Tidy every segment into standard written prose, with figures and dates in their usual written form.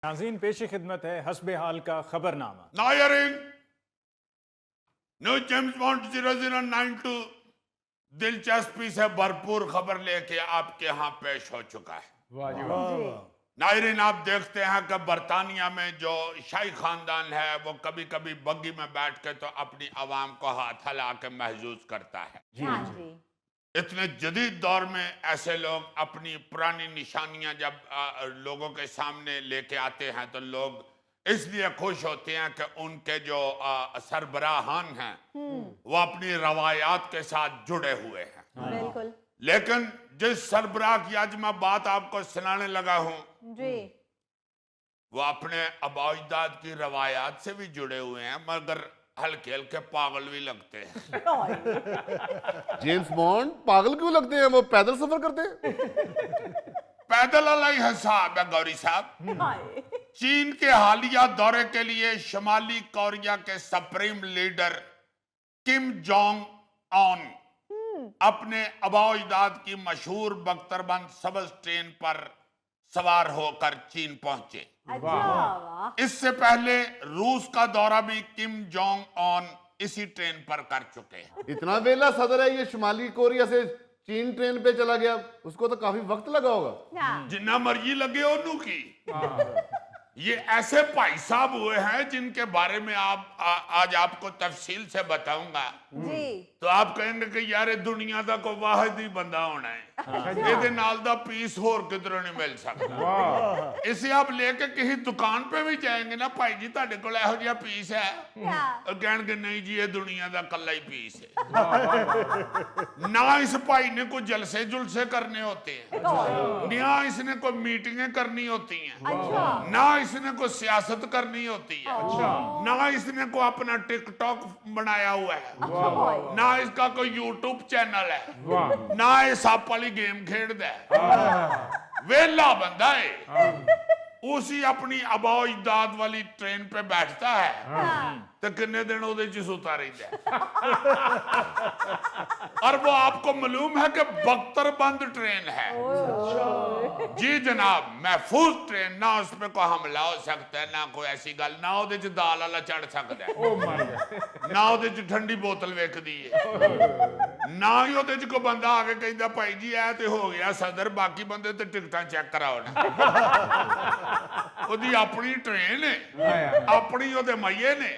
नाज़रीन पेश खिदमत है हस्बे हाल का खबरनामा। नायरीन, न्यू जेम्स बॉन्ड 0092 दिलचस्पी से भरपूर खबर लेके आपके यहाँ पेश हो चुका है। नायरीन, आप देखते हैं कि बरतानिया में जो शाही खानदान है वो कभी कभी बग्गी में बैठ के तो अपनी आवाम को हाथ हिला के महसूस करता है। इतने जदीद दौर में ऐसे लोग अपनी पुरानी निशानियां जब लोगों के सामने लेके आते हैं तो लोग इसलिए खुश होते हैं कि उनके जो सरबराहान हैं वो अपनी रवायात के साथ जुड़े हुए हैं। बिल्कुल। लेकिन जिस सरबराह की आज मैं बात आपको सुनाने लगा हूं जी। वो अपने आबा-ओ-अजदाद की रवायात से भी जुड़े हुए हैं, मगर हल्के हल्के पागल भी लगते हैं। जेम्स बॉन्ड पागल क्यों लगते हैं? वो पैदल सफर करते हैं। पैदल वाला ही हिसाब है गौरी साहब। चीन के हालिया दौरे के लिए शुमाली कोरिया के supreme leader Kim Jong on अपने आबा-ओ-अजदाद की मशहूर बख्तरबंद सब्ज ट्रेन पर सवार होकर चीन पहुंचे। इससे पहले रूस का दौरा भी किम जोंग ऑन इसी ट्रेन पर कर चुके हैं। इतना वेला सदर है ये, शुमाली कोरिया से चीन ट्रेन पे चला गया, उसको तो काफी वक्त लगा होगा। जिन्ना मर्जी लगे ओनू की। ये ऐसे भाई साहब हुए हैं जिनके बारे में आज आपको तफसील से बताऊंगा जी। तो आप कहेंगे कि यार दुनिया का कोई वाहिद ही बंदा होना है, ਇਹਦੇ ਨਾਲ ਦਾ पीस होर किधरों नहीं मिल सकता। इसे आप लेके किसी दुकान पे भी जाएंगे ना, भाई जी ਤੁਹਾਡੇ ਕੋਲ ਇਹੋ ਜਿਹਾ पीस है, कहेंगे नहीं जी ये दुनिया का कल्ला ही पीस है। ना इस भाई ने कोई जलसे जुलसे करने होते हैं, ना इसने कोई मीटिंगें करनी होती हैं, ना इसने कोई सियासत करनी होती है, ना इसने कोई अपना टिकटॉक बनाया हुआ है, ना इसका कोई यूट्यूब चैनल है, ना ये सप वाली गेम खेलता है। वेला बंदा है। उसी अपनी आबा-ओ-अजदाद वाली ट्रेन पे बैठता है तो कितने दिन ਉਹਦੇ ਚ सुता रहता है। और वो आपको मालूम है कि बख्तरबंद ट्रेन है। जी जनाब, महफूज ट्रेन, ना उस पे कोई हमला हो सकता है, ना कोई ऐसी गल, ना ਉਹਦੇ ਚ दाल वाला चढ़ सकता है, ना ਉਹਦੇ ਚ ठंडी बोतल वेखदी है, ना ही ਉਹਦੇ ਚ कोई बंदा आके कहता भाई जी ऐ ते हो गया सदर, बाकी बंदे ते टिकटां चेक कराओ ना। ਉਹਦੀ ਆਪਣੀ ट्रेन है, अपनी ਉਹਦੇ ਮਾਈਏ ਨੇ,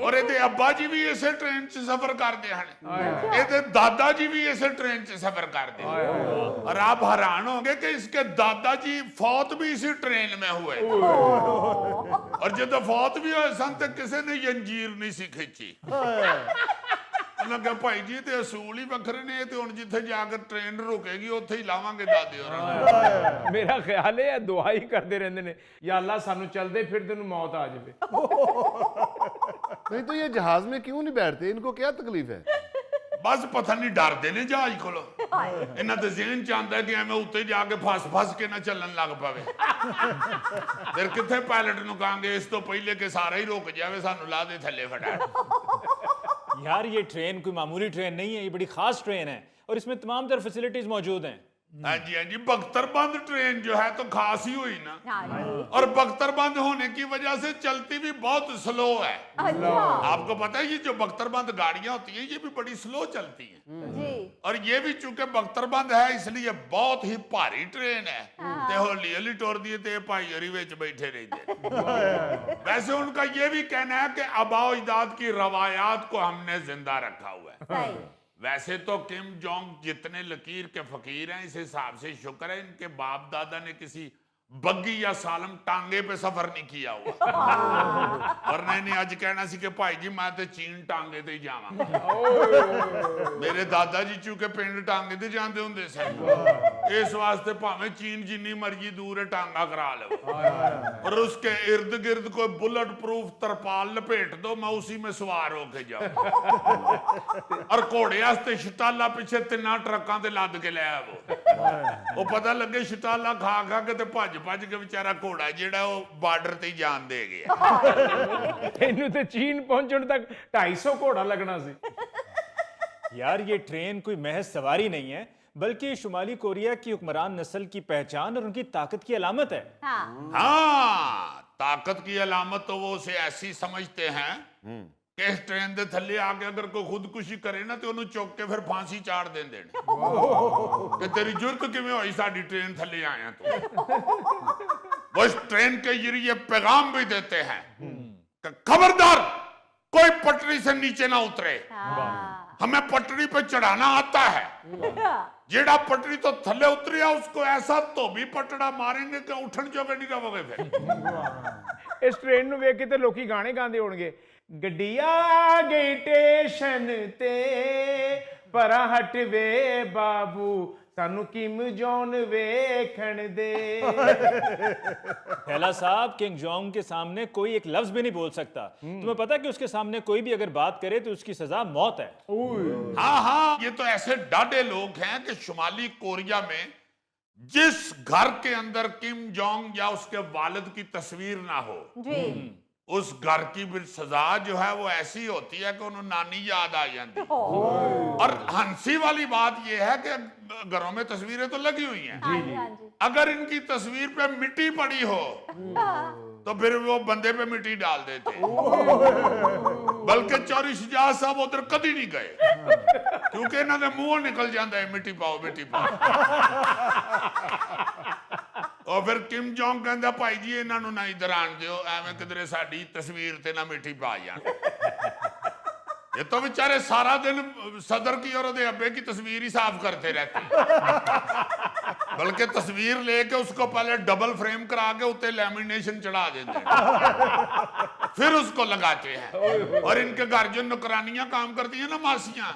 और ਇਹਦੇ अब्बा जी भी इसे ट्रेन च सफर करते हैं, ਇਹਦੇ दादा जी भी इसे ट्रेन च सफर करते हैं। और आप हैरान होंगे कि इसके दादाजी फौत भी इसी ट्रेन में हुए। और जब फौत भी हुए सन तो किसी ने जंजीर नहीं सी खींची। भाई जी ते असूल ही वखरे ने, ते हुण जिथे जाकर ट्रेन रुकेगी उत्थे ही लावांगे दादे होरां। मेरा ख्याल है दुआ ही करते रहते ने, या अल्लाह सानू चलते फिरते नू मौत आ जाए। नहीं तो ये जहाज में क्यों नहीं बैठते? इनको क्या तकलीफ है? बस पता नहीं डरते ने जहाज कोलो। इन्हां दे ज़हन च आंदा है कि एवें उत्ते जाके फस के ना चलन लग पवे। फिर किथे पायलट नू कहांगे इस तो पहले कि सारा ही रुक जावे, सानू ला दे थल्ले फटाफट। यार ये ट्रेन कोई मामूली ट्रेन नहीं है, ये बड़ी खास ट्रेन है और इसमें तमाम तरह फैसिलिटीज मौजूद हैं। हाँ जी, बख्तरबंद ट्रेन जो है तो खास ही हुई ना, और बख्तरबंद होने की वजह से चलती भी बहुत स्लो है। आपको पता है ये जो बख्तरबंद गाड़ियां होती हैं ये भी बड़ी स्लो चलती हैं, और ये भी चूंकि बख्तरबंद है इसलिए बहुत ही भारी ट्रेन है, ते होली होली टोर दिए ते भाई हरी विच बैठे रहते। वैसे उनका ये भी कहना है कि आबा-ओ-अजदाद की रवायात को हमने जिंदा रखा हुआ है। वैसे तो किम जोंग जितने लकीर के फकीर हैं, इस हिसाब से शुक्र है इनके बाप दादा ने किसी बग्गी या सालम टांगे पे सफर नहीं किया हुआ, वरना इन्हें आज कहना सी कि भाई जी मैं तो चीन टांगे ते ही जावांगा। मेरे दादाजी चूंकि पिंड टांगे ते जांदे हुंदे सन, इस वास्ते भावें चीन जिन्नी मर्जी दूर है टांगा करा लो, और उसके इर्द गिर्द कोई बुलेट प्रूफ तरपाल लपेट दो, मैं उसी में सवार होके जाऊं। और घोड़े वास्ते शटाला पिछे 3 ट्रकों ते लद के ले आवो, वो पता लगे शटाला खा खा के ते भज के बेचारा घोड़ा जिहड़ा वो बार्डर ते जान दे गया। इन्हू ते चीन पहुंचने तक 250 घोड़ा लगना सी। यार ये ट्रेन कोई महज सवारी नहीं है बल्कि शुमाली कोरिया की हुक्मरान नस्ल की पहचान और उनकी ताकत की अलामत है। हाँ, ताकत की अलामत तो वो उसे ऐसी समझते हैं कि इस ट्रेन दे थल्ले आके अगर कोई खुदकुशी करे ना तो उन्हें चौक के फिर फांसी चाड़ देने कि तेरी जुर्त किवें होई साडी ट्रेन थल्ले आया तो। वो इस ट्रेन के जरिए पैगाम भी देते हैं कि खबरदार कोई पटरी से नीचे ना उतरे, हमें पटरी पे चढ़ाना आता है। जेड़ा पटरी तो थल्ले उतरिया उसको ऐसा तो भी पटड़ा मारेंगे कि उठन जोगे नहीं रहोगे फिर। इस ट्रेन ਨੂੰ ਵੇਖ ਕੇ ਤੇ ਲੋਕੀ ਗਾਣੇ ਗਾਉਂਦੇ ਹੋਣਗੇ, ਗੱਡੀ ਆ ਗਈ ਸਟੇਸ਼ਨ ਤੇ ਪਰਾਂ ਹਟ ਵੇ ਬਾਬੂ ਸਾਨੂੰ ਕਿਮ ਜੌਨ ਵੇਖਣ ਦੇ। फैला साहब, किंग जोंग के सामने कोई एक लफ्ज भी नहीं बोल सकता। तुम्हें पता है कि उसके सामने कोई भी अगर बात करे तो उसकी सजा मौत है। हाँ हाँ, ये तो ऐसे डाढ़े लोग हैं कि शुमाली कोरिया में जिस घर के अंदर किम जोंग या उसके वालिद की तस्वीर ना हो, उस घर की भी सजा जो है वो ऐसी होती है कि उन्हें नानी याद आ जाती है। और हंसी वाली बात ये है कि घरों में तस्वीरें तो लगी हुई हैं, अगर इनकी तस्वीर पे मिट्टी पड़ी हो तो फिर वो बंदे पे मिट्टी डाल देते। बल्कि चौरी शुजात साहब उधर कभी नहीं गए क्योंकि इन्होंने मुंह निकल जाता है मिट्टी पाओ मिट्टी पाओ। और फिर किम जोंग कहता भाई जी इन्हों ना इधर आन दियो, एवं किधरे साडी तस्वीर ते ना मिट्टी पा जान। ये तो बेचारे सारा दिन सदर की और अब्बे की तस्वीर ही साफ करते रहते हैं। बल्कि तस्वीर लेके उसको पहले डबल फ्रेम करा के उत्ते लैमिनेशन चढ़ा देते हैं, फिर उसको लगाते हैं। और इनके घर जो नौकरानियां काम करती हैं ना मासियां,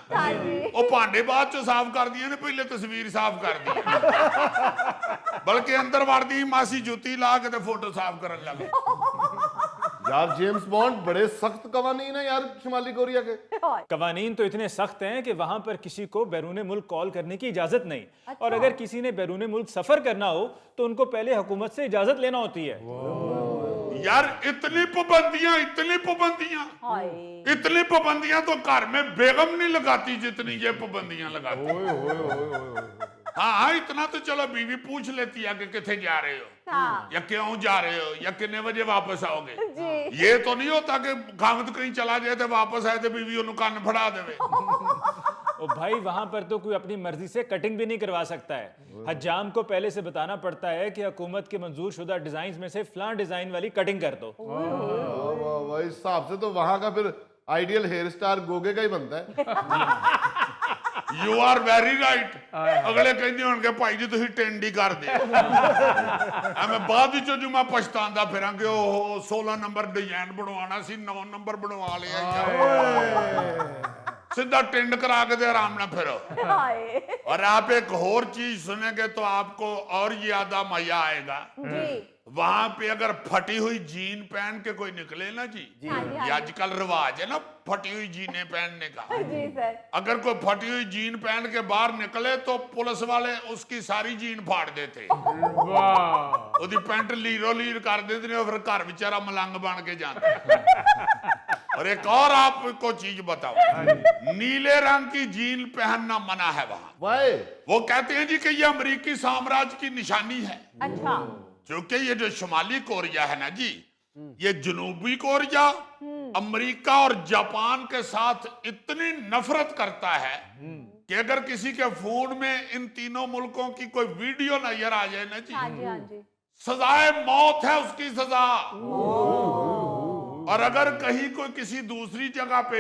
वो भांडे बाद चो साफ कर दिए ने, पहले तस्वीर साफ कर दी। बल्कि अंदर वाड़ दी मासी जूती ला के ते फोटो साफ करने लगे। यार जेम्स बॉन्ड बड़े सख्त कवानीन है यार शुमाली कोरिया के। कवानीन तो इतने सख्त हैं कि वहां पर किसी को बैरून मुल्क कॉल करने की इजाजत नहीं। और अगर किसी ने बैरून मुल्क सफर करना हो तो उनको पहले हुकूमत से इजाजत लेना होती है। यार इतनी पाबंदियां इतनी पाबंदियां तो घर में बेगम नहीं लगाती जितनी ये पाबंदियां लगाती। हाँ, इतना तो चलो बीवी पूछ लेती है कि किथे जा रहे हो या क्यों जा रहे हो या कितने बजे वापस आओगे। ये तो नहीं होता कि खामद कहीं चला जाए तो वापस आए तो बीवी उन्हें कान फड़ा देवे। ओ भाई, वहां पर तो कोई अपनी मर्जी से कटिंग भी नहीं करवा सकता है। हज्जाम को पहले से बताना पड़ता है कि हुकूमत के मंजूर शुदा डिजाइन में से फलां डिजाइन वाली कटिंग कर दो। इस हिसाब से तो वहां का फिर आइडियल हेयर स्टार गोगे का ही बनता है। You are very right. अगले कहते होंगे भाई जी तुम टेंडी कर दे। मैं बाद जो मैं पछतांदा फिरा कि ओह 16 नंबर डिजाइन बनवाना सी 9 नंबर बनवा लिया। सीधा टेंड करा के दे आराम ना फिरो। और आप एक और चीज सुनेंगे तो आपको और ज्यादा मजा आएगा। वहां पे अगर फटी हुई जीन पहन के कोई निकले ना जी, ये आजकल रिवाज है ना फटी हुई जीने पहनने का। अगर कोई फटी हुई जीन पहन के बाहर निकले तो पुलिस वाले उसकी सारी जीन फाड़ देते, उसकी पैंट लीरो लीर कर देते और फिर घर बेचारा मलंग बन के जाता। और एक और आपको चीज बताओ, नीले रंग की जीन पहनना मना है वहां। वो कहते हैं जी कि ये अमेरिकी साम्राज्य की निशानी है। क्योंकि ये जो शुमाली कोरिया है ना जी, ये जनूबी कोरिया अमेरिका और जापान के साथ इतनी नफरत करता है कि अगर किसी के फोन में इन तीनों मुल्कों की कोई वीडियो नजर आ जाए ना जी, सजाए मौत है उसकी सजा। और अगर कहीं कोई किसी दूसरी जगह पे